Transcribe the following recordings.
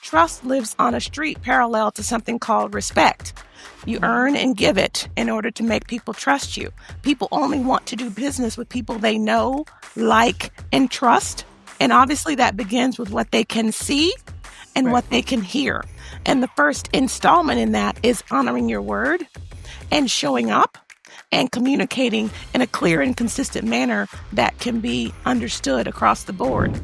trust lives on a street parallel to something called respect. You earn and give it in order to make people trust you. People only want to do business with people they know, like, and trust. And obviously that begins with what they can see and what they can hear. And the first installment in that is honoring your word and showing up and communicating in a clear and consistent manner that can be understood across the board.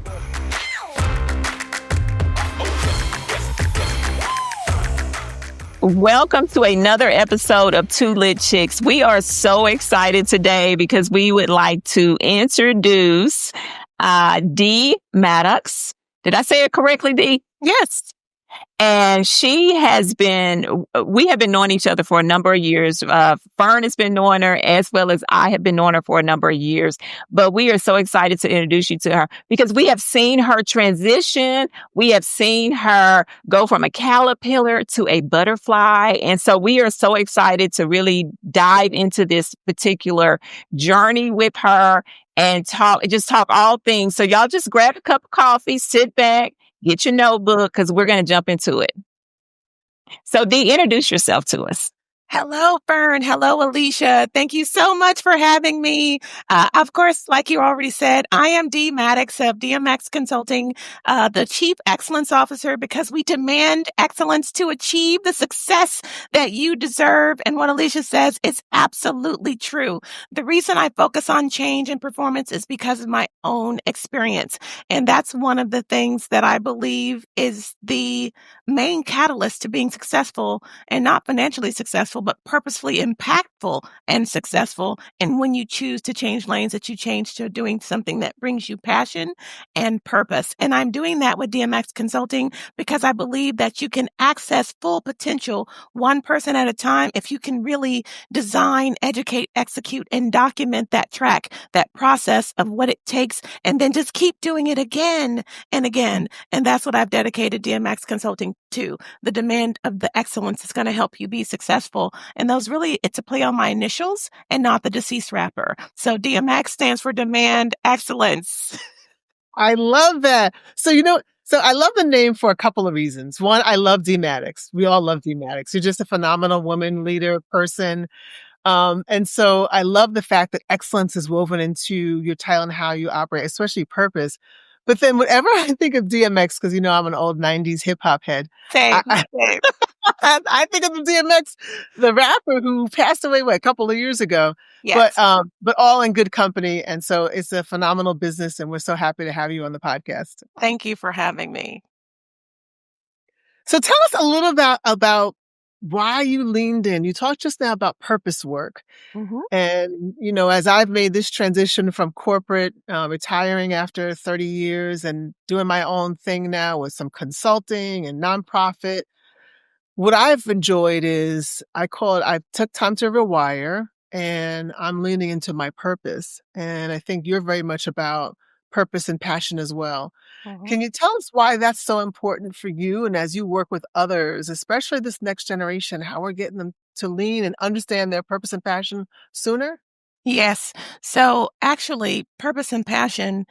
Welcome to another episode of Two Lit Chicks. We are so excited today because we would like to introduce Dee Maddox. Did I say it correctly, Dee? Yes. And we have been knowing each other for a number of years. Fern has been knowing her as well as I have been knowing her for a number of years. But we are so excited to introduce you to her because we have seen her transition. We have seen her go from a caterpillar to a butterfly. And so we are so excited to really dive into this particular journey with her and talk all things. So y'all just grab a cup of coffee, sit back, get your notebook, because we're going to jump into it. So, Dee, introduce yourself to us. Hello, Fern. Hello, Alicia. Thank you so much for having me. Of course, like you already said, I am Dee Maddox of DMX Consulting, the Chief Excellence Officer, because we demand excellence to achieve the success that you deserve. And what Alicia says is absolutely true. The reason I focus on change and performance is because of my own experience. And that's one of the things that I believe is the main catalyst to being successful, and not financially successful, but purposefully impactful and successful. And when you choose to change lanes, that you change to doing something that brings you passion and purpose. And I'm doing that with DMX Consulting because I believe that you can access full potential one person at a time if you can really design, educate, execute, and document that track, that process of what it takes, and then just keep doing it again and again. And that's what I've dedicated DMX Consulting to. The demand of the excellence is going to help you be successful. And it's a play on my initials and not the deceased rapper. So DMX stands for Demand Excellence. I love that. So I love the name for a couple of reasons. One, I love Dee Maddox. We all love Dee Maddox. You're just a phenomenal woman, leader, person. And so I love the fact that excellence is woven into your title and how you operate, especially purpose. But then whenever I think of DMX, because I'm an old 90s hip hop head, Same. I think of the DMX, the rapper who passed away a couple of years ago. Yes. But all in good company. And so it's a phenomenal business, and we're so happy to have you on the podcast. Thank you for having me. So tell us a little about why you leaned in. You talked just now about purpose work. Mm-hmm. And, as I've made this transition from corporate, retiring after 30 years and doing my own thing now with some consulting and nonprofit, what I've enjoyed is I took time to rewire, and I'm leaning into my purpose. And I think you're very much about purpose and passion as well. Mm-hmm. Can you tell us why that's so important for you? And as you work with others, especially this next generation, how we're getting them to lean and understand their purpose and passion sooner? Yes. So actually, purpose and passion,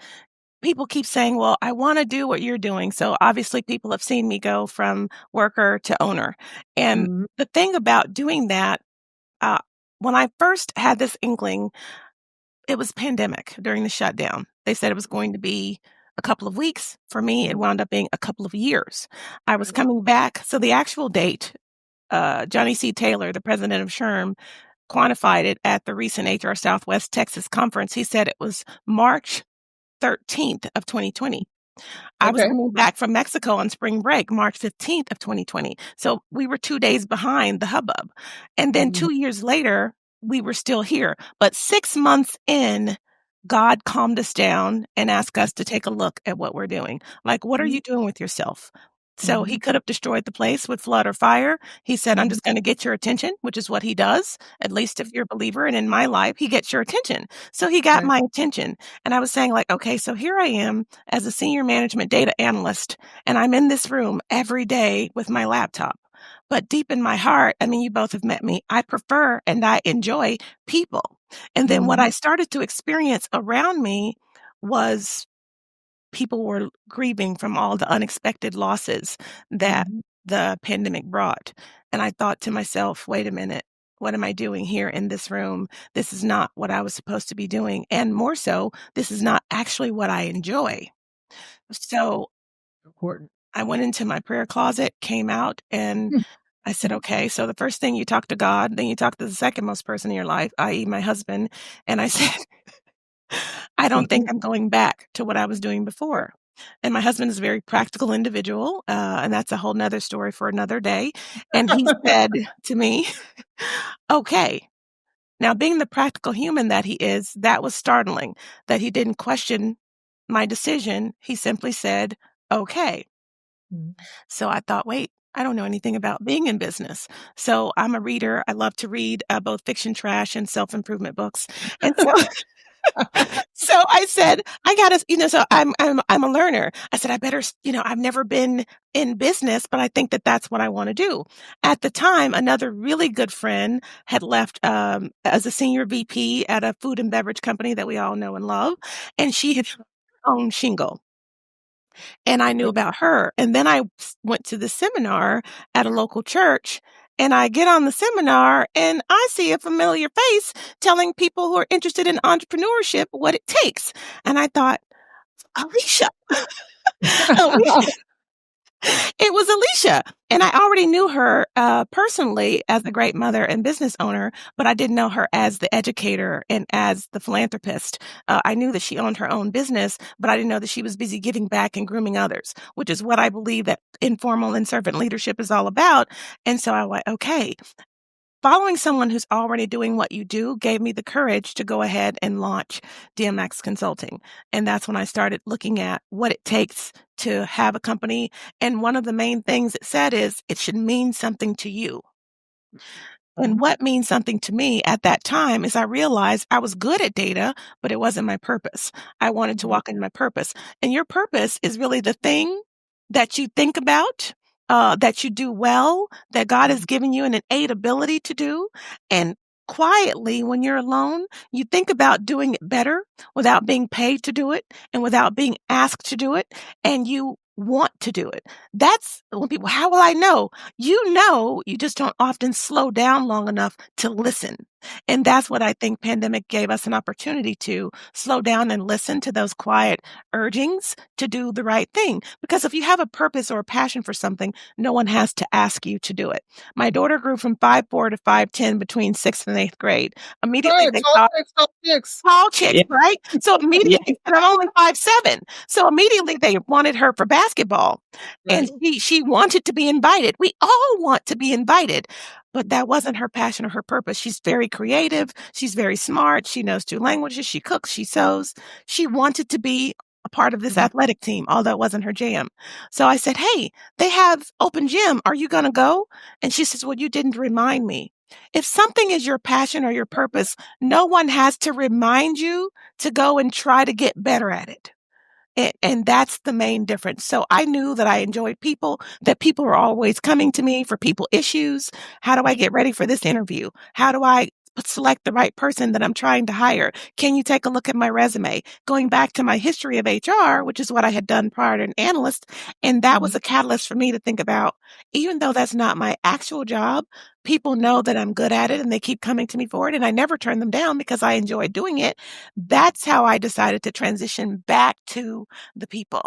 people keep saying, well, I want to do what you're doing. So obviously people have seen me go from worker to owner. And the thing about doing that, when I first had this inkling, it was pandemic during the shutdown. They said it was going to be a couple of weeks. For me, it wound up being a couple of years. I was coming back. So the actual date, Johnny C. Taylor, the president of SHRM, quantified it at the recent HR Southwest Texas conference. He said it was March 13th of 2020. I was coming back from Mexico on spring break, March 15th of 2020. So we were 2 days behind the hubbub. And then 2 years later, we were still here. But 6 months in, God calmed us down and asked us to take a look at what we're doing. Like, what are you doing with yourself? So he could have destroyed the place with flood or fire. He said, I'm just going to get your attention, which is what he does. At least if you're a believer, and in my life, he gets your attention. So he got my attention. And I was saying okay, so here I am as a senior management data analyst, and I'm in this room every day with my laptop. But deep in my heart, you both have met me, I prefer and I enjoy people. And then what I started to experience around me was people were grieving from all the unexpected losses that the pandemic brought. And I thought to myself, wait a minute, what am I doing here in this room? This is not what I was supposed to be doing. And more so, this is not actually what I enjoy. So Important. I went into my prayer closet, came out, and I said, okay, so the first thing you talk to God, then you talk to the second most person in your life, i.e. my husband. And I said, I don't think I'm going back to what I was doing before. And my husband is a very practical individual, and that's a whole nother story for another day. And he said to me, okay. Now, being the practical human that he is, that was startling, that he didn't question my decision. He simply said, okay. So I thought, wait, I don't know anything about being in business. So I'm a reader. I love to read both fiction trash and self-improvement books. And so so I said, I gotta, so I'm a learner. I said, I better, I've never been in business, but I think that that's what I want to do. At the time, another really good friend had left as a senior VP at a food and beverage company that we all know and love, and she had owned Shingle. And I knew about her. And then I went to the seminar at a local church, and I get on the seminar and I see a familiar face telling people who are interested in entrepreneurship what it takes. And I thought, Alicia. Alicia. It was Alicia. And I already knew her personally as a great mother and business owner, but I didn't know her as the educator and as the philanthropist. I knew that she owned her own business, but I didn't know that she was busy giving back and grooming others, which is what I believe that informal and servant leadership is all about. And so I went, okay. Following someone who's already doing what you do gave me the courage to go ahead and launch DMX Consulting. And that's when I started looking at what it takes to have a company. And one of the main things it said is it should mean something to you. And what means something to me at that time is I realized I was good at data, but it wasn't my purpose. I wanted to walk into my purpose. And your purpose is really the thing that you think about, that you do well, that God has given you an innate ability to do. And quietly, when you're alone, you think about doing it better without being paid to do it and without being asked to do it. And you want to do it. That's when people, how will I know? You just don't often slow down long enough to listen. And that's what I think pandemic gave us an opportunity to slow down and listen to those quiet urgings to do the right thing. Because if you have a purpose or a passion for something, no one has to ask you to do it. My daughter grew from 5'4" to 5'10" between 6th and 8th grade. Immediately Right, they tall thought, chicks, tall chicks. tall chicks, Yeah. right? So immediately, and I'm only 5'7". So immediately they wanted her for basketball. And she wanted to be invited. We all want to be invited. But that wasn't her passion or her purpose. She's very creative. She's very smart. She knows 2 languages. She cooks. She sews. She wanted to be a part of this athletic team, although it wasn't her jam. So I said, hey, they have open gym. Are you going to go? And she says, well, you didn't remind me. If something is your passion or your purpose, no one has to remind you to go and try to get better at it. And that's the main difference. So I knew that I enjoyed people, that people were always coming to me for people issues. How do I get ready for this interview? How do I select the right person that I'm trying to hire? Can you take a look at my resume? Going back to my history of HR, which is what I had done prior to an analyst. And that was a catalyst for me to think about, even though that's not my actual job, people know that I'm good at it and they keep coming to me for it. And I never turn them down because I enjoy doing it. That's how I decided to transition back to the people.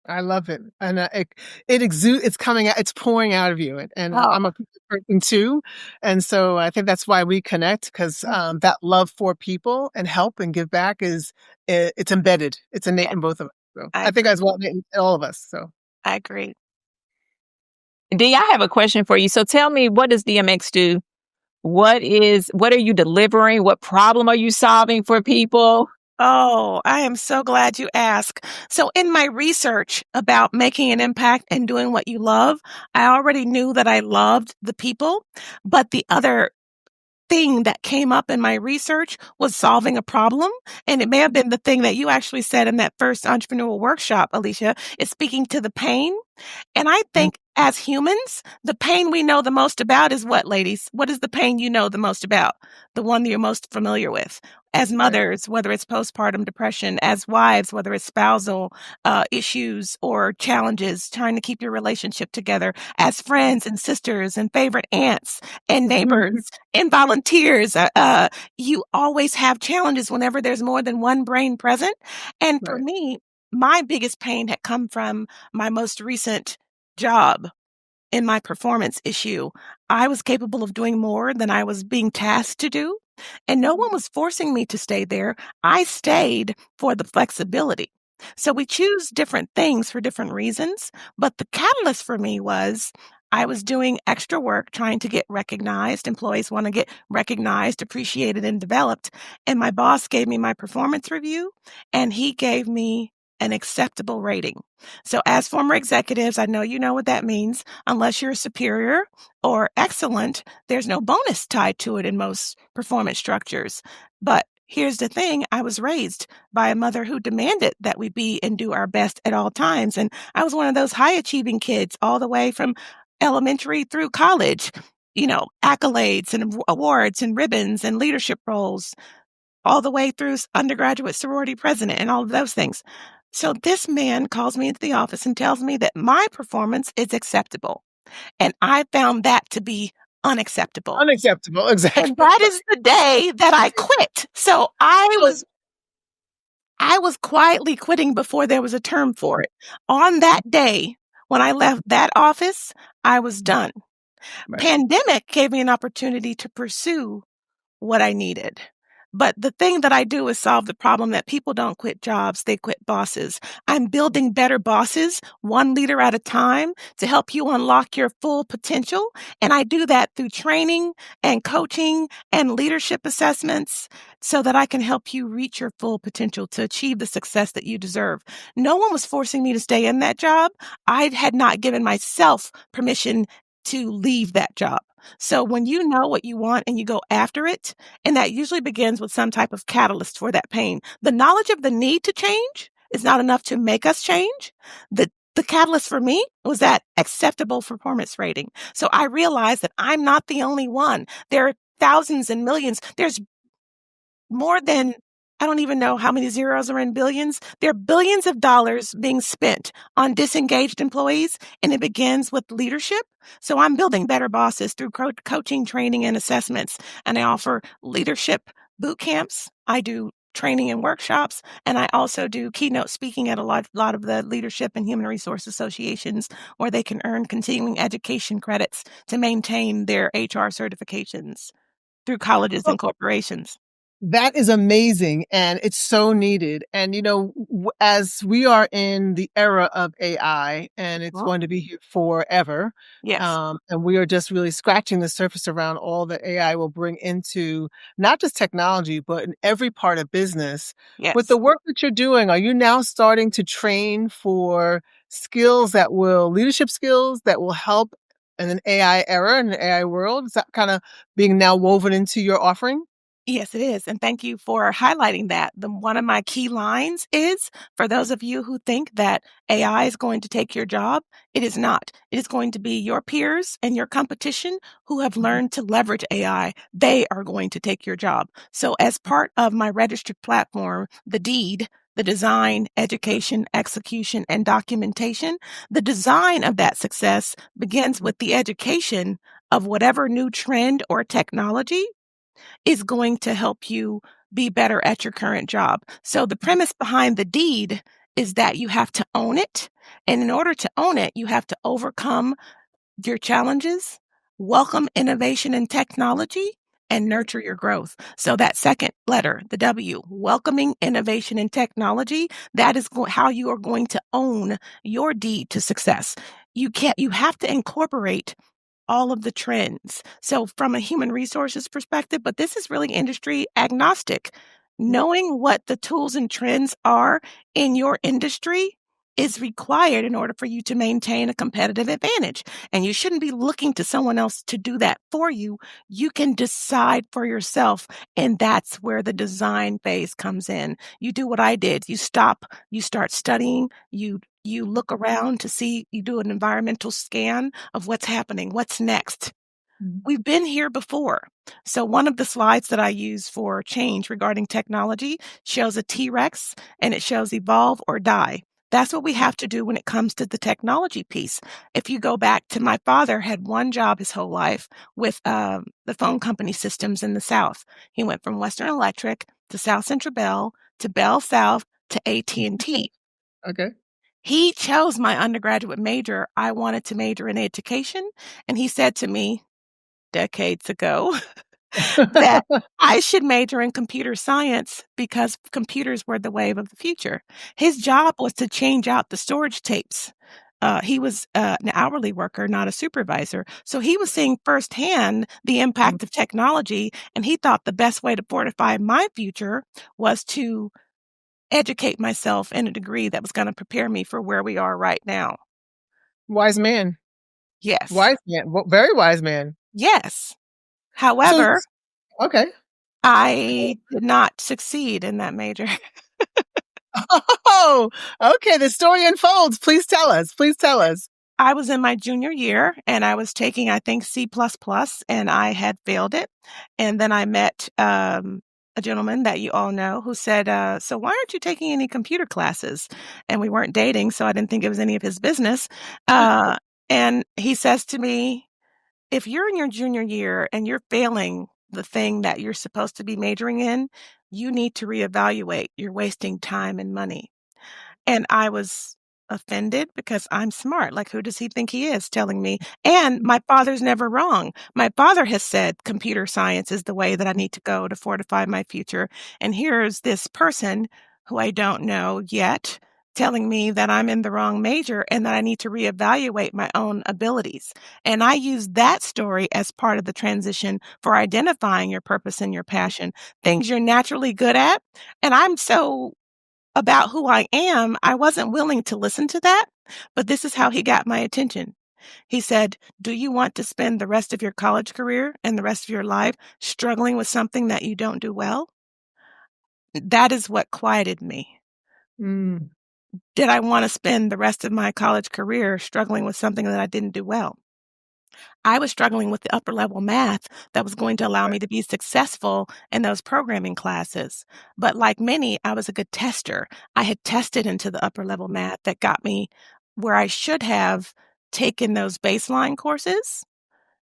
I love it. And it exudes, it's coming out, it's pouring out of you. And I'm a people person too. And so I think that's why we connect, because that love for people and help and give back it's embedded. It's innate in both of us. So I think as well in all of us. So I agree. Dee, I have a question for you. So tell me, what does DMX do? What are you delivering? What problem are you solving for people? Oh, I am so glad you asked. So in my research about making an impact and doing what you love, I already knew that I loved the people, but the other thing that came up in my research was solving a problem. And it may have been the thing that you actually said in that first entrepreneurial workshop, Alicia, is speaking to the pain. And I think as humans, the pain we know the most about is what, ladies? What is the pain you know the most about? The one that you're most familiar with? as Right. mothers, whether it's postpartum depression, as wives, whether it's spousal issues or challenges, trying to keep your relationship together, as friends and sisters and favorite aunts and neighbors and volunteers. You always have challenges whenever there's more than one brain present. And for Right. me, my biggest pain had come from my most recent job in my performance issue. I was capable of doing more than I was being tasked to do, and no one was forcing me to stay there. I stayed for the flexibility. So we choose different things for different reasons, but the catalyst for me was I was doing extra work trying to get recognized. Employees want to get recognized, appreciated, and developed. And my boss gave me my performance review, and he gave me an acceptable rating. So as former executives, I know you know what that means. Unless you're superior or excellent, there's no bonus tied to it in most performance structures. But here's the thing, I was raised by a mother who demanded that we be and do our best at all times. And I was one of those high achieving kids all the way from elementary through college, accolades and awards and ribbons and leadership roles all the way through undergraduate sorority president and all of those things. So this man calls me into the office and tells me that my performance is acceptable. And I found that to be unacceptable. Unacceptable. And Exactly. that is the day that I quit. So I was quietly quitting before there was a term for it. On that day, when I left that office, I was done. Right. Pandemic gave me an opportunity to pursue what I needed. But the thing that I do is solve the problem that people don't quit jobs, they quit bosses. I'm building better bosses, one leader at a time, to help you unlock your full potential. And I do that through training and coaching and leadership assessments so that I can help you reach your full potential to achieve the success that you deserve. No one was forcing me to stay in that job. I had not given myself permission to leave that job. So when you know what you want and you go after it, and that usually begins with some type of catalyst for that pain. The knowledge of the need to change is not enough to make us change. The catalyst for me was that acceptable performance rating. So I realized that I'm not the only one. There are thousands and millions. There's more than, I don't even know how many zeros are in billions. There are billions of dollars being spent on disengaged employees, and it begins with leadership. So I'm building better bosses through coaching, training, and assessments. And I offer leadership boot camps. I do training and workshops, and I also do keynote speaking at a lot of the leadership and human resource associations where they can earn continuing education credits to maintain their HR certifications through colleges and corporations. That is amazing, and it's so needed. And, as we are in the era of AI, and it's Well, going to be here forever, yes, and we are just really scratching the surface around all that AI will bring into not just technology, but in every part of business. With yes. the work that you're doing, are you now starting to train for leadership skills that will help in an AI era, in an AI world? Is that kind of being now woven into your offering? Yes, it is. And thank you for highlighting that. One of my key lines is for those of you who think that AI is going to take your job, it is not. It is going to be your peers and your competition who have learned to leverage AI. They are going to take your job. So as part of my registered platform, the deed, the design, education, execution, and documentation, the design of that success begins with the education of whatever new trend or technology is going to help you be better at your current job. So the premise behind the deed is that you have to own it. And in order to own it, you have to overcome your challenges, welcome innovation and technology, and nurture your growth. So that second letter, the W, welcoming innovation and technology, that is how you are going to own your deed to success. You have to incorporate all of the trends. So from a human resources perspective, but this is really industry agnostic. Knowing what the tools and trends are in your industry is required in order for you to maintain a competitive advantage. And you shouldn't be looking to someone else to do that for you. You can decide for yourself. And that's where the design phase comes in. You do what I did. You stop, you start studying, you look around to see, you do an environmental scan of what's happening, what's next. We've been here before. So one of the slides that I use for change regarding technology shows a T-Rex and it shows evolve or die. That's what we have to do when it comes to the technology piece. If you go back to my father had one job his whole life with the phone company systems in the South. He went from Western Electric to South Central Bell to Bell South to AT&T. Okay. He chose my undergraduate major. I wanted to major in education, and he said to me decades ago that I should major in computer science because computers were the wave of the future. His job was to change out the storage tapes. He was an hourly worker, not a supervisor. So he was seeing firsthand the impact of technology, and he thought the best way to fortify my future was to educate myself in a degree that was going to prepare me for where we are right now. Wise man. Yes. Wise man. Very wise man. Yes. However, okay. I did not succeed in that major. Oh, okay. The story unfolds. Please tell us. Please tell us. I was in my junior year and I was taking, I think, C++, and I had failed it. And then I met a gentleman that you all know who said, so why aren't you taking any computer classes? And we weren't dating, so I didn't think it was any of his business. And he says to me, if you're in your junior year and you're failing the thing that you're supposed to be majoring in, you need to reevaluate. You're wasting time and money. And I was offended because I'm smart. Like, who does he think he is telling me? And my father's never wrong. My father has said computer science is the way that I need to go to fortify my future. And here's this person who I don't know yet telling me that I'm in the wrong major and that I need to reevaluate my own abilities. And I use that story as part of the transition for identifying your purpose and your passion, things you're naturally good at. And I'm so about who I am, I wasn't willing to listen to that, but this is how he got my attention. He said, do you want to spend the rest of your college career and the rest of your life struggling with something that you don't do well? That is what quieted me. Did I want to spend the rest of my college career struggling with something that I didn't do well? I was struggling with the upper level math that was going to allow me to be successful in those programming classes. But like many, I was a good tester. I had tested into the upper level math that got me where I should have taken those baseline courses.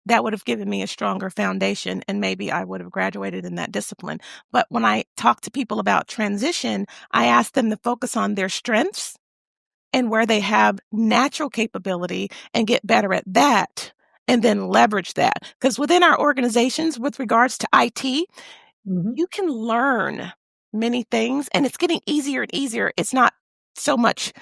That would have given me a stronger foundation and maybe I would have graduated in that discipline. But when I talk to people about transition, I ask them to focus on their strengths and where they have natural capability and get better at that and then leverage that. Because within our organizations, with regards to IT, you can learn many things and it's getting easier and easier. It's not so much,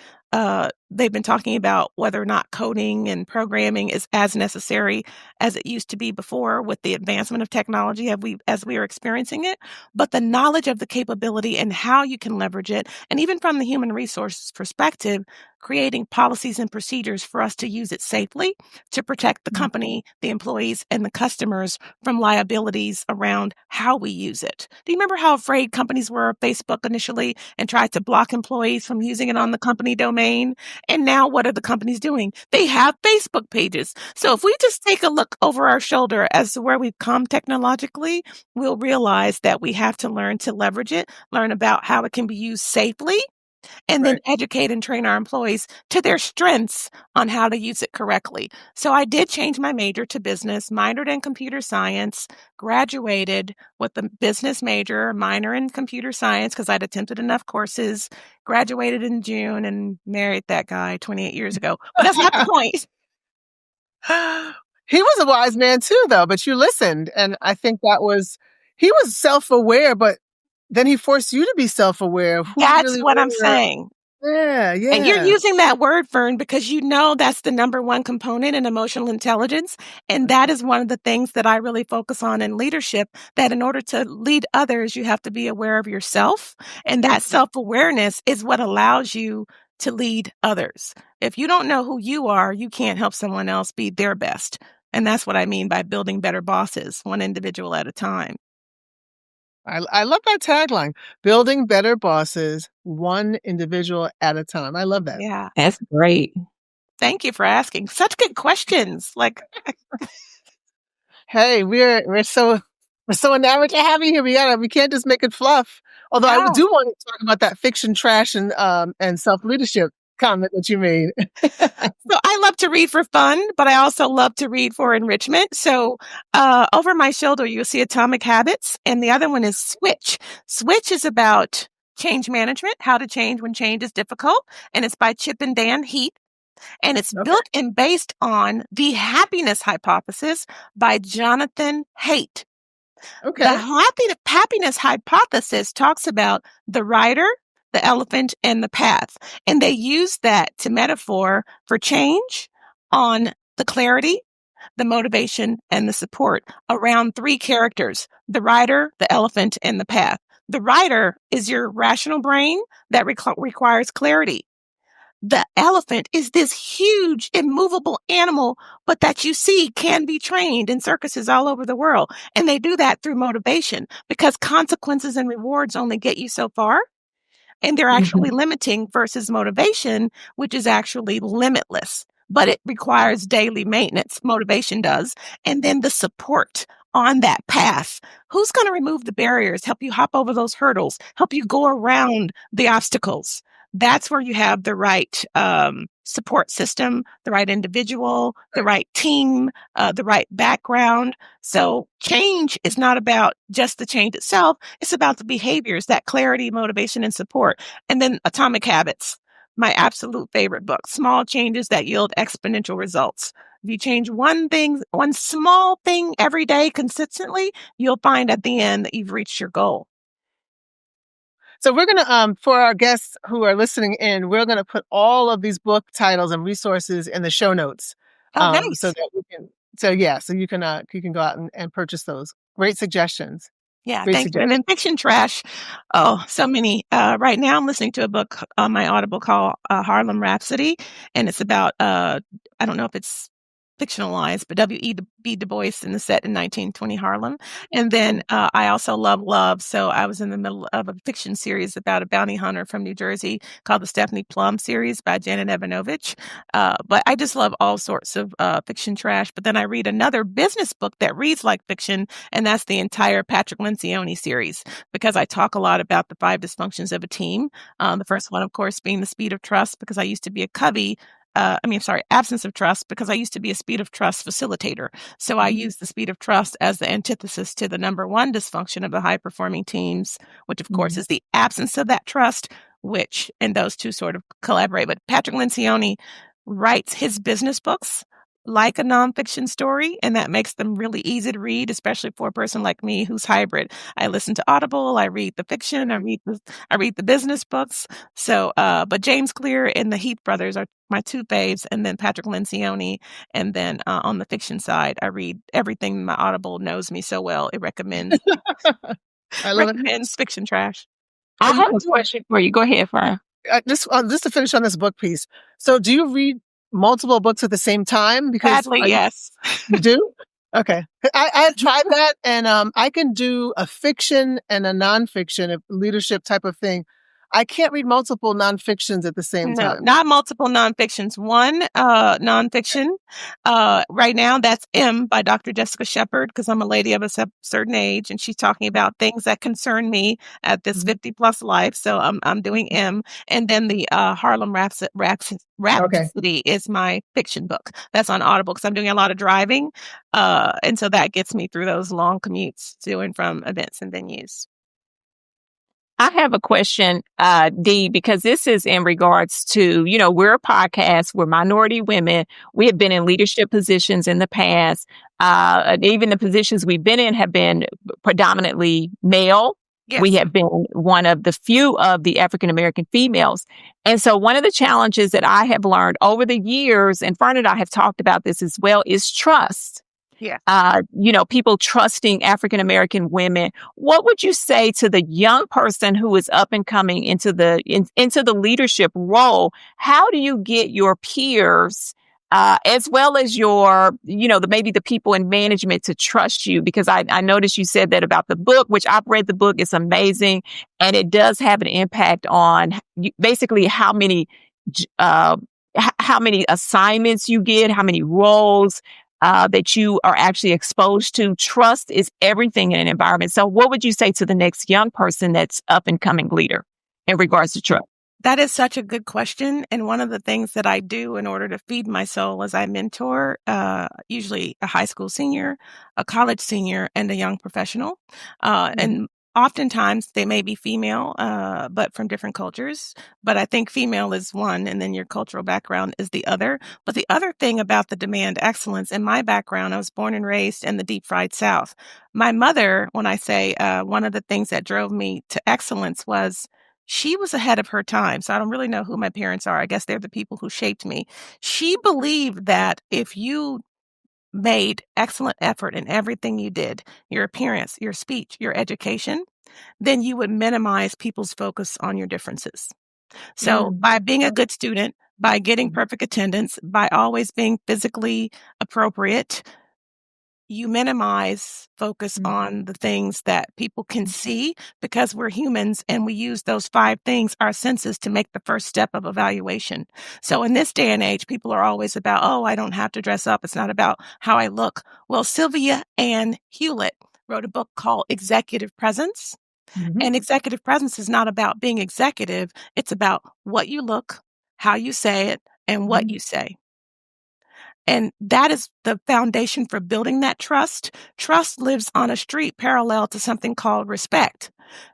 they've been talking about whether or not coding and programming is as necessary as it used to be before with the advancement of technology as we are experiencing it, but the knowledge of the capability and how you can leverage it, and even from the human resources perspective, creating policies and procedures for us to use it safely to protect the company, the employees, and the customers from liabilities around how we use it. Do you remember how afraid companies were of Facebook initially and tried to block employees from using it on the company domain? And now what are the companies doing? They have Facebook pages. So if we just take a look over our shoulder as to where we've come technologically, we'll realize that we have to learn to leverage it, learn about how it can be used safely, and then educate and train our employees to their strengths on how to use it correctly. So I did change my major to business, minored in computer science, graduated with a business major, minor in computer science because I'd attempted enough courses, graduated in June and married that guy 28 years ago. But that's not the point. He was a wise man too, though, but you listened. And I think he was self-aware, but then he forced you to be self-aware of who That's really what were. I'm saying. Yeah. And you're using that word, Fern, because you know that's the number one component in emotional intelligence. And that is one of the things that I really focus on in leadership, that in order to lead others, you have to be aware of yourself. And that self-awareness is what allows you to lead others. If you don't know who you are, you can't help someone else be their best. And that's what I mean by building better bosses, one individual at a time. I love that tagline, building better bosses, one individual at a time. I love that. Yeah. That's great. Thank you for asking. Such good questions. Like, Hey, we're so enamored to have you here. We can't just make it fluff. Although I Oh, do want to talk about that fiction trash and self leadership comment that you made. so I love to read for fun, but I also love to read for enrichment. So over my shoulder, you'll see Atomic Habits, and the other one is Switch. Switch is about change management, how to change when change is difficult, and it's by Chip and Dan Heath. And it's Okay. built and based on the happiness hypothesis by Jonathan Haidt. The Okay. happiness hypothesis talks about the rider, the elephant, and the path. And they use that to metaphor for change on the clarity, the motivation, and the support around three characters: the rider, the elephant, and the path. The rider is your rational brain that requires clarity. The elephant is this huge, immovable animal, but that you see can be trained in circuses all over the world. And they do that through motivation because consequences and rewards only get you so far. And they're actually Mhm. limiting versus motivation, which is actually limitless, but it requires daily maintenance. Motivation does. And then the support on that path. Who's going to remove the barriers, help you hop over those hurdles, help you go around the obstacles? That's where you have the right support system, the right individual, the right team, the right background. So change is not about just the change itself. It's about the behaviors, that clarity, motivation, and support. And then Atomic Habits, my absolute favorite book, small changes that yield exponential results. If you change one thing, one small thing every day consistently, you'll find at the end that you've reached your goal. So we're gonna for our guests who are listening in, we're gonna put all of these book titles and resources in the show notes. Oh, So nice. that we can so you can go out and purchase those. Great suggestions. Yeah, Great thank you. And then suggestions. fiction trash. Oh, so many. Right now, I'm listening to a book on my Audible called Harlem Rhapsody, and it's about I don't know if it's fictionalized, but W.E.B. Du Bois in the set in 1920 Harlem. And then I also love love. So I was in the middle of a fiction series about a bounty hunter from New Jersey called the Stephanie Plum series by Janet Evanovich. But I just love all sorts of fiction trash. But then I read another business book that reads like fiction, and that's the entire Patrick Lencioni series, because I talk a lot about the 5 dysfunctions of a team. The first one, of course, being the speed of trust, because I used to be a Covey. Absence of trust, because I used to be a speed of trust facilitator. So I use the speed of trust as the antithesis to the number one dysfunction of the high performing teams, which of course Mhm. is the absence of that trust, and those two sort of collaborate. But Patrick Lencioni writes his business books like a nonfiction story, and that makes them really easy to read, especially for a person like me who's hybrid. I listen to Audible, I read the fiction, I read the business books. So, but James Clear and the Heath brothers are my two faves, and then Patrick Lencioni. And then on the fiction side, I read everything. My Audible knows me so well; it recommends I love it. recommends fiction trash. I And have a question for you. Go ahead, Fern. just to finish on this book piece. So do you read multiple books at the same time? Because Sadly, yes. you do? Okay. I've tried that, and I can do a fiction and a nonfiction, a leadership type of thing. I can't read multiple nonfictions at the same No, time. not multiple nonfictions. One nonfiction. Right now, that's M by Dr. Jessica Shepard, because I'm a lady of a certain age, and she's talking about things that concern me at this Mhm. 50 plus life. So I'm doing M, and then the Harlem Okay. Rhapsody is my fiction book. That's on Audible because I'm doing a lot of driving, and so that gets me through those long commutes to and from events and venues. I have a question, Dee, because this is in regards to, we're a podcast, we're minority women. We have been in leadership positions in the past. And even the positions we've been in have been predominantly male. We Yes. have been one of the few of the African American females. And so one of the challenges that I have learned over the years, and Fern and I have talked about this as well, is trust. Yeah. People trusting African American women. What would you say to the young person who is up and coming into the leadership role? How do you get your peers, as well as your, maybe the people in management to trust you? Because I noticed you said that about the book, which I've read the book. It's amazing. And it does have an impact on basically how many assignments you get, how many roles, that you are actually exposed to. Trust is everything in an environment. So what would you say to the next young person that's up and coming leader in regards to trust? That is such a good question. And one of the things that I do in order to feed my soul is I mentor usually a high school senior, a college senior, and a young professional. And oftentimes they may be female, but from different cultures. But I think female is one, and then your cultural background is the other. But the other thing about the demand excellence, in my background, I was born and raised in the deep fried South. My mother, when I say one of the things that drove me to excellence was she was ahead of her time. So I don't really know who my parents are. I guess they're the people who shaped me. She believed that if you made excellent effort in everything you did, your appearance, your speech, your education, then you would minimize people's focus on your differences. So by being a good student, by getting perfect attendance, by always being physically appropriate, you minimize focus on the things that people can see because we're humans and we use those 5 things, our senses, to make the first step of evaluation. So in this day and age, people are always about, oh, I don't have to dress up. It's not about how I look. Well, Sylvia Ann Hewlett wrote a book called Executive Presence. And executive presence is not about being executive. It's about what you look, how you say it, and what you say. And that is the foundation for building that trust. Trust lives on a street parallel to something called respect.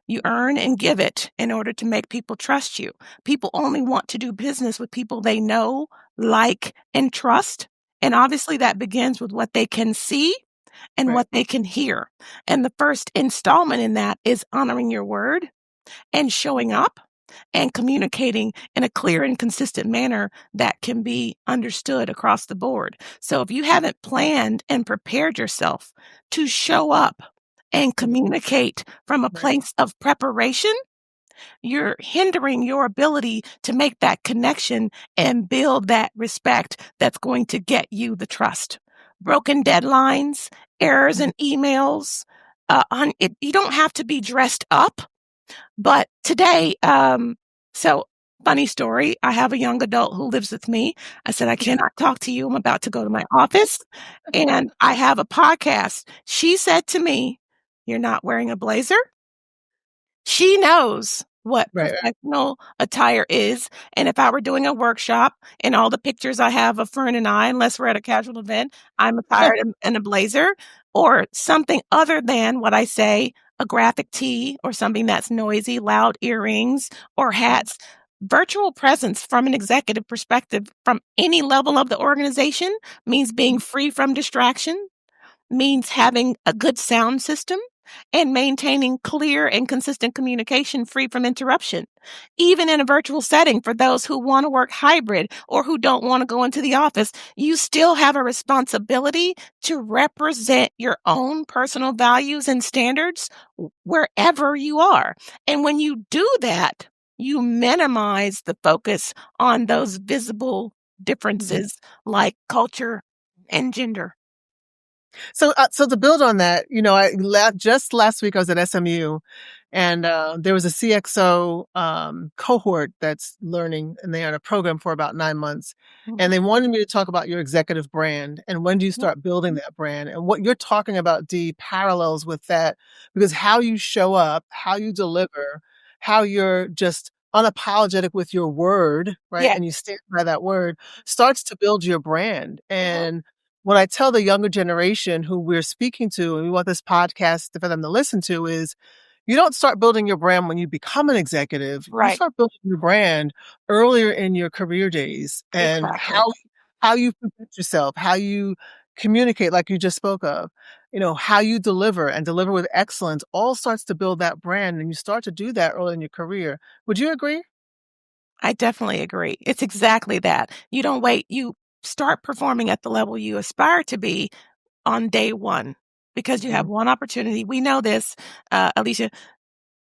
You earn and give it in order to make people trust you. People only want to do business with people they know, like, and trust. And obviously that begins with what they can see and what they can hear. And the first installment in that is honoring your word and showing up and communicating in a clear and consistent manner that can be understood across the board. So if you haven't planned and prepared yourself to show up and communicate from a place of preparation, you're hindering your ability to make that connection and build that respect that's going to get you the trust. Broken deadlines, errors in emails, you don't have to be dressed up. But today, so funny story, I have a young adult who lives with me. I said, I cannot talk to you. I'm about to go to my office and I have a podcast. She said to me, you're not wearing a blazer? She knows what professional attire is. And if I were doing a workshop and all the pictures I have of Fern and I, unless we're at a casual event, I'm attired in a blazer or something other than what I say, a graphic tee or something that's noisy, loud earrings or hats. Virtual presence from an executive perspective from any level of the organization means being free from distraction, means having a good sound system, and maintaining clear and consistent communication free from interruption. Even in a virtual setting, for those who want to work hybrid or who don't want to go into the office, you still have a responsibility to represent your own personal values and standards wherever you are. And when you do that, you minimize the focus on those visible differences like culture and gender. So to build on that, just last week I was at SMU, and there was a CXO cohort that's learning, and they're on a program for about 9 months. And they wanted me to talk about your executive brand and when do you start building that brand. And what you're talking about, Dee, parallels with that, because how you show up, how you deliver, how you're just unapologetic with your word, right? Yeah. And you stand by that word starts to build your brand. And what I tell the younger generation who we're speaking to, and we want this podcast for them to listen to, is you don't start building your brand when you become an executive. You start building your brand earlier in your career days, and how you present yourself, how you communicate, like you just spoke of, how you deliver and deliver with excellence all starts to build that brand. And you start to do that early in your career. Would you agree? I definitely agree. It's exactly that. You don't wait. You start performing at the level you aspire to be on day one because you have one opportunity. We know this, Alicia,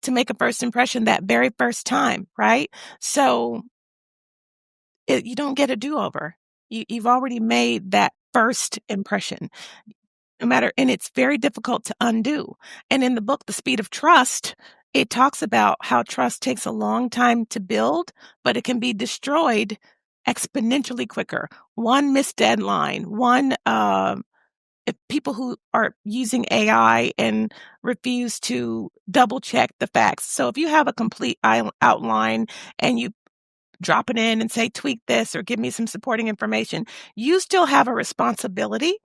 to make a first impression that very first time, right? So you don't get a do-over. You've already made that first impression. No matter, and it's very difficult to undo. And in the book, The Speed of Trust, it talks about how trust takes a long time to build, but it can be destroyed exponentially quicker. One missed deadline, if people who are using AI and refuse to double check the facts. So if you have a complete outline and you drop it in and say, tweak this or give me some supporting information, you still have a responsibility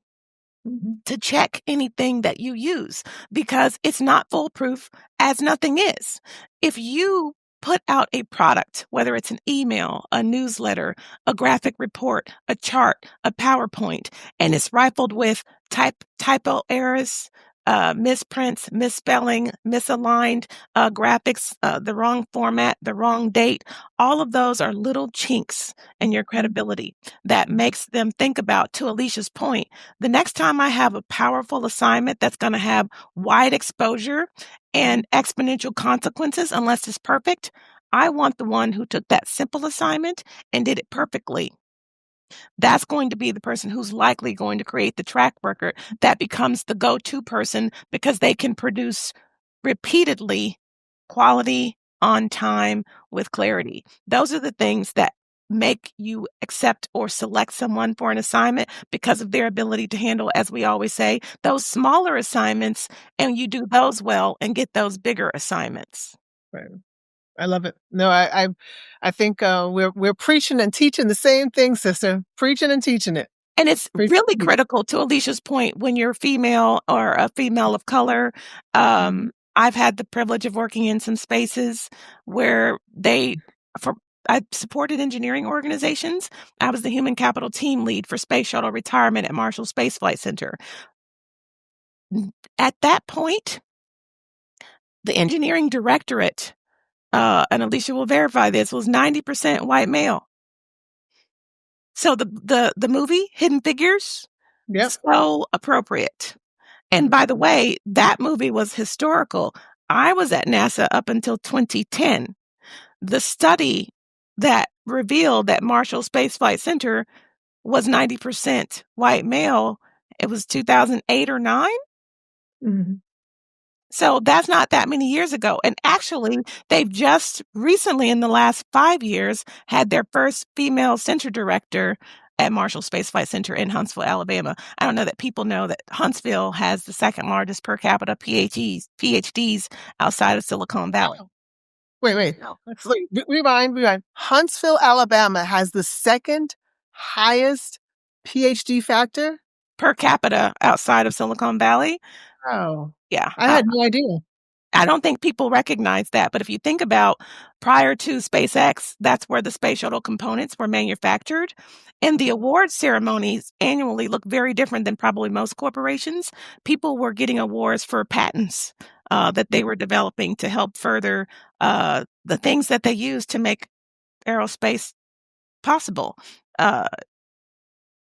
to check anything that you use because it's not foolproof as nothing is. If you put out a product, whether it's an email, a newsletter, a graphic report, a chart, a PowerPoint, and it's rifled with typo errors, misprints, misspelling, misaligned graphics, the wrong format, the wrong date, all of those are little chinks in your credibility that makes them think about, to Alicia's point, the next time I have a powerful assignment that's going to have wide exposure and exponential consequences, unless it's perfect, I want the one who took that simple assignment and did it perfectly. That's going to be the person who's likely going to create the track record that becomes the go-to person because they can produce repeatedly quality on time with clarity. Those are the things that make you accept or select someone for an assignment because of their ability to handle, as we always say, those smaller assignments, and you do those well and get those bigger assignments. Right. I love it. No, I think we're preaching and teaching the same thing, sister. Preaching and teaching it. And it's really critical, to Alicia's point, when you're female or a female of color. I've had the privilege of working in some spaces where I supported engineering organizations. I was the human capital team lead for space shuttle retirement at Marshall Space Flight Center. At that point, the engineering directorate, and Alicia will verify this, was 90% white male. So the movie Hidden Figures, so appropriate. And by the way, that movie was historical. I was at NASA up until 2010. The study that revealed that Marshall Space Flight Center was 90% white male, it was 2008 or 9. So that's not that many years ago. And actually, they've just recently, in the last 5 years, had their first female center director at Marshall Space Flight Center in Huntsville, Alabama. I don't know that people know that Huntsville has the second largest per capita PhDs outside of Silicon Valley. Wait. Rewind. Huntsville, Alabama has the second highest PhD factor per capita outside of Silicon Valley. Oh, yeah. I had no idea. I don't think people recognize that. But if you think about prior to SpaceX, that's where the space shuttle components were manufactured. And the award ceremonies annually look very different than probably most corporations. People were getting awards for patents that they were developing to help further the things that they use to make aerospace possible.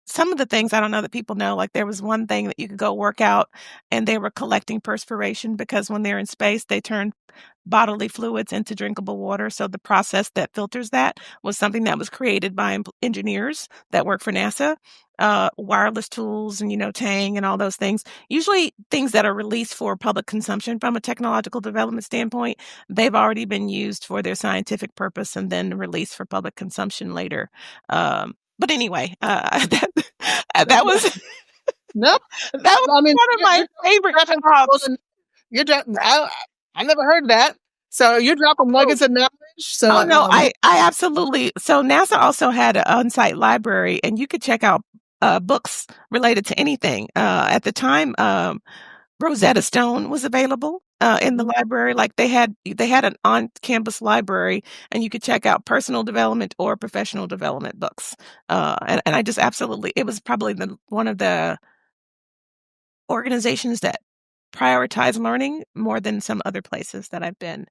Some of the things I don't know that people know, like there was one thing that you could go work out and they were collecting perspiration because when they're in space, they turn bodily fluids into drinkable water. So the process that filters that was something that was created by engineers that work for NASA. Wireless tools and, Tang and all those things, usually things that are released for public consumption from a technological development standpoint, they've already been used for their scientific purpose and then released for public consumption later. But anyway, that was nope. That was one of my favorite props. I never heard that. So you're dropping nuggets of knowledge. So I absolutely. So NASA also had an on-site library, and you could check out books related to anything. At the time, Rosetta Stone was available in the library. Like they had an on-campus library, and you could check out personal development or professional development books. And I just absolutely, it was probably one of the organizations that prioritize learning more than some other places that I've been.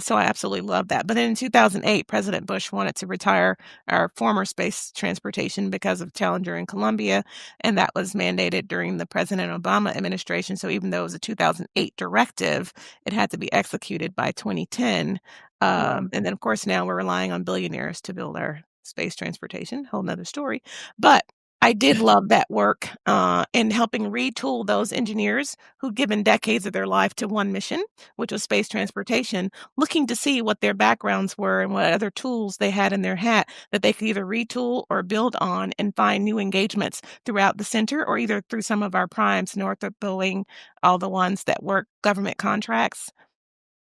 So I absolutely love that. But then in 2008, President Bush wanted to retire our former space transportation because of Challenger and Columbia, and that was mandated during the President Obama administration. So even though it was a 2008 directive, it had to be executed by 2010. And then, of course, now we're relying on billionaires to build our space transportation. Whole nother story. But I did love that work in helping retool those engineers who'd given decades of their life to one mission, which was space transportation, looking to see what their backgrounds were and what other tools they had in their hat that they could either retool or build on and find new engagements throughout the center or either through some of our primes, Northrop, Boeing, all the ones that work government contracts,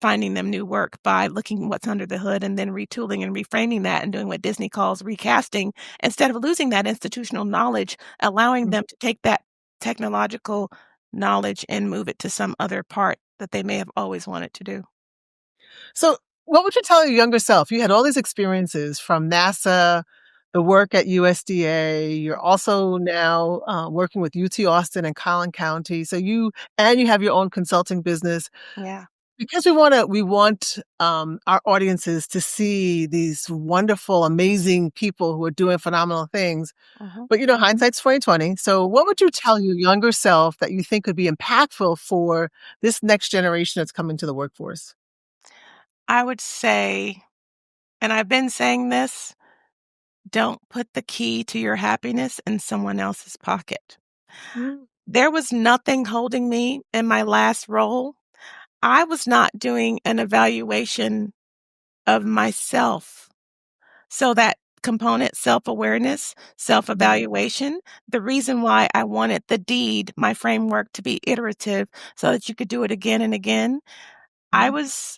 finding them new work by looking what's under the hood and then retooling and reframing that and doing what Disney calls recasting instead of losing that institutional knowledge, allowing them to take that technological knowledge and move it to some other part that they may have always wanted to do. So, what would you tell your younger self? You had all these experiences from NASA, the work at USDA. You're also now working with UT Austin and Collin County. So you have your own consulting business. Yeah. Because we want our audiences to see these wonderful, amazing people who are doing phenomenal things. But hindsight's 2020. So what would you tell your younger self that you think could be impactful for this next generation that's coming to the workforce? I would say, and I've been saying this, don't put the key to your happiness in someone else's pocket. Mm. There was nothing holding me in my last role. I was not doing an evaluation of myself. So that component, self-awareness, self-evaluation, the reason why I wanted the deed, my framework, to be iterative so that you could do it again and again. I was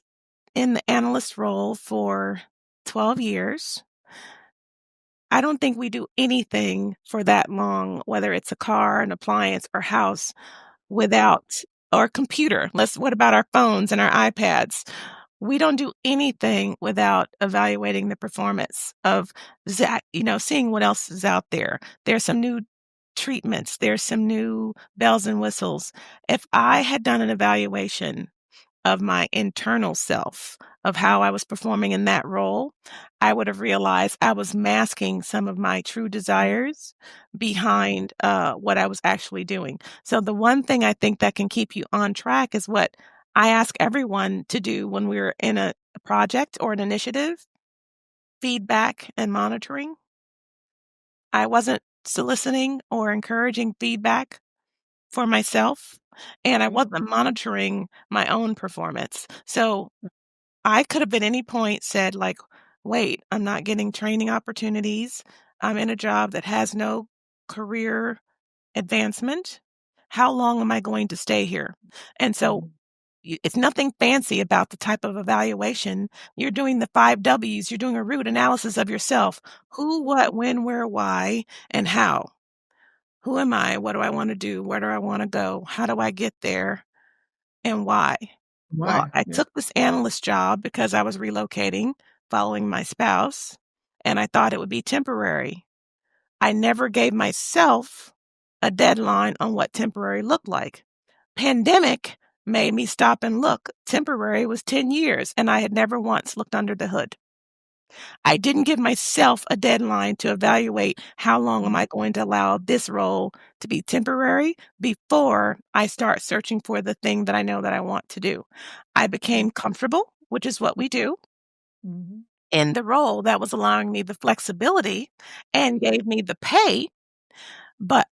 in the analyst role for 12 years. I don't think we do anything for that long, whether it's a car, an appliance, or house, without or computer. What about our phones and our iPads? We don't do anything without evaluating the performance of seeing what else is out there. There's some new treatments. There's some new bells and whistles. If I had done an evaluation of my internal self, of how I was performing in that role, I would have realized I was masking some of my true desires behind what I was actually doing. So the one thing I think that can keep you on track is what I ask everyone to do when we're in a project or an initiative: feedback and monitoring. I wasn't soliciting or encouraging feedback for myself, and I wasn't monitoring my own performance. So I could have at any point said, like, wait, I'm not getting training opportunities. I'm in a job that has no career advancement. How long am I going to stay here? And so it's nothing fancy about the type of evaluation. You're doing the 5 W's. You're doing a root analysis of yourself. Who, what, when, where, why, and how. Who am I? What do I want to do? Where do I want to go? How do I get there? And why? Well, Why? I Yeah. took this analyst job because I was relocating following my spouse, and I thought it would be temporary. I never gave myself a deadline on what temporary looked like. Pandemic made me stop and look. Temporary was 10 years, and I had never once looked under the hood. I didn't give myself a deadline to evaluate how long am I going to allow this role to be temporary before I start searching for the thing that I know that I want to do. I became comfortable, which is what we do, in the role that was allowing me the flexibility and gave me the pay, but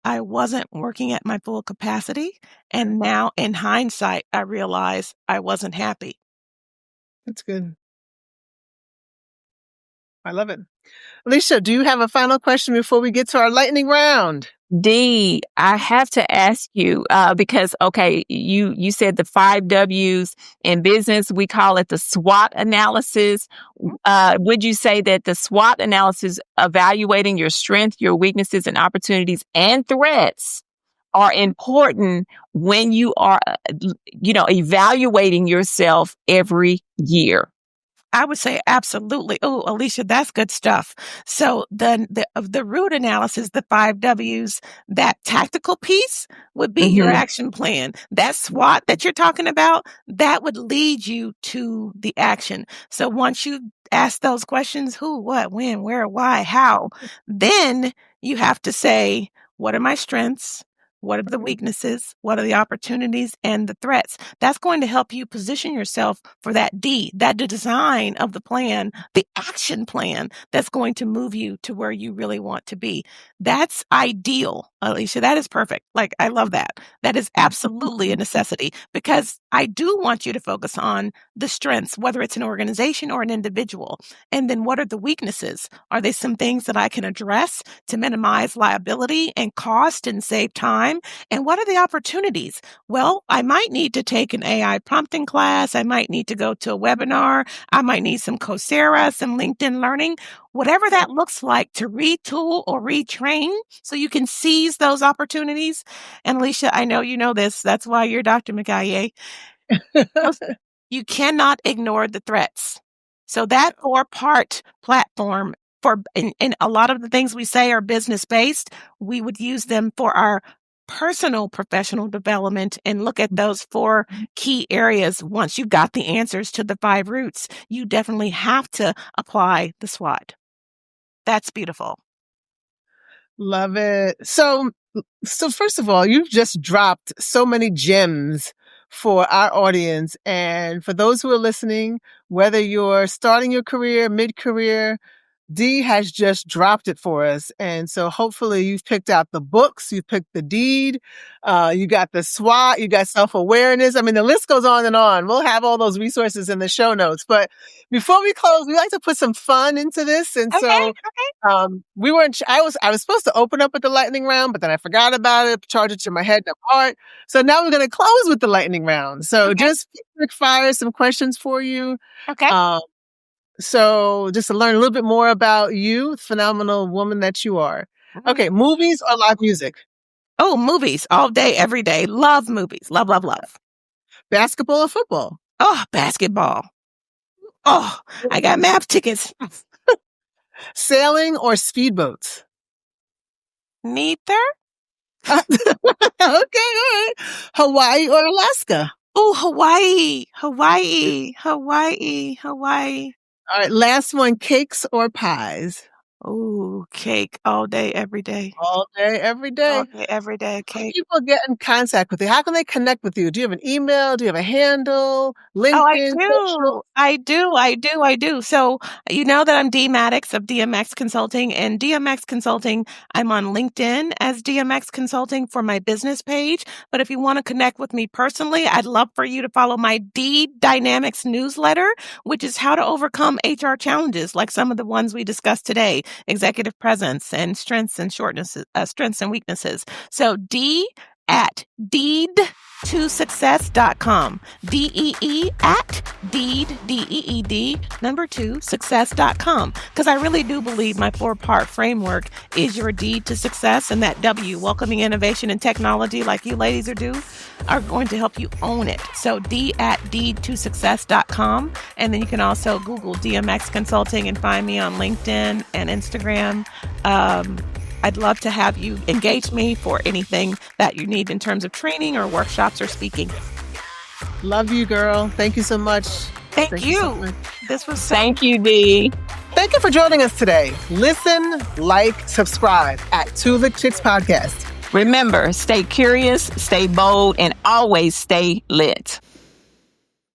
I wasn't working at my full capacity. And now in hindsight, I realize I wasn't happy. That's good. I love it. Alicia, do you have a final question before we get to our lightning round? Dee, I have to ask you, because, okay, you said the 5 W's in business, we call it the SWOT analysis. Would you say that the SWOT analysis, evaluating your strengths, your weaknesses and opportunities and threats, are important when you are, evaluating yourself every year? I would say absolutely. Oh, Alicia, that's good stuff. So the root analysis, the 5 W's, that tactical piece would be your action plan. That SWOT that you're talking about, that would lead you to the action. So once you ask those questions, who, what, when, where, why, how, then you have to say, what are my strengths? What are the weaknesses? What are the opportunities and the threats? That's going to help you position yourself for that D, that design of the plan, the action plan that's going to move you to where you really want to be. That's ideal, Alicia. That is perfect. Like, I love that. That is absolutely a necessity, because I do want you to focus on the strengths, whether it's an organization or an individual. And then what are the weaknesses? Are they some things that I can address to minimize liability and cost and save time? And what are the opportunities? Well, I might need to take an AI prompting class. I might need to go to a webinar. I might need some Coursera, some LinkedIn learning, whatever that looks like, to retool or retrain so you can seize those opportunities. And Alicia, I know you know this. That's why you're Dr. McGaye. You cannot ignore the threats. So that 4-part platform and a lot of the things we say are business-based, we would use them for our personal professional development and look at those 4 key areas. Once you've got the answers to the 5 roots, you definitely have to apply the SWOT. That's beautiful. Love it. So first of all, you've just dropped so many gems for our audience. And for those who are listening, whether you're starting your career, mid-career, Dee has just dropped it for us. And so hopefully you've picked out the books, you picked the deed, you got the SWOT, you got self-awareness. I mean, the list goes on and on. We'll have all those resources in the show notes. But before we close, we like to put some fun into this. And so I was supposed to open up with the lightning round, but then I forgot about it, charge it to my head and heart. So now we're going to close with the lightning round. So just quick fire some questions for you. Okay. So just to learn a little bit more about you, phenomenal woman that you are. Okay, movies or live music? Oh, movies all day, every day. Love movies. Love, love, love. Basketball or football? Oh, basketball. Oh, I got MAP tickets. Sailing or speedboats? Neither. Okay, all right. Hawaii or Alaska? Oh, Hawaii. All right, last one, cakes or pies? Oh, cake all day, every day. All day, every day. All day, every day, How can cake. people get in contact with you? How can they connect with you? Do you have an email? Do you have a handle? LinkedIn? Oh, I Social? do. I do. So you know that I'm Dee Maddox of DMX Consulting, and DMX Consulting, I'm on LinkedIn as DMX Consulting for my business page. But if you want to connect with me personally, I'd love for you to follow my D Dynamics newsletter, which is how to overcome HR challenges like some of the ones we discussed today, executive presence and strengths and weaknesses. So D at deed2success.com. DEE at deed, DEED, 2, success.com. Because I really do believe my 4-part framework is your deed to success, and that W, welcoming innovation and technology like you ladies are going to help you own it. So D at deed2success.com. And then you can also Google DMX Consulting and find me on LinkedIn and Instagram. I'd love to have you engage me for anything that you need in terms of training or workshops or speaking. Love you, girl. Thank you so much. Thank you. So much. This was so. Thank you, Dee. Thank you for joining us today. Listen, like, subscribe at Two Lick Chicks Podcast. Remember, stay curious, stay bold, and always stay lit.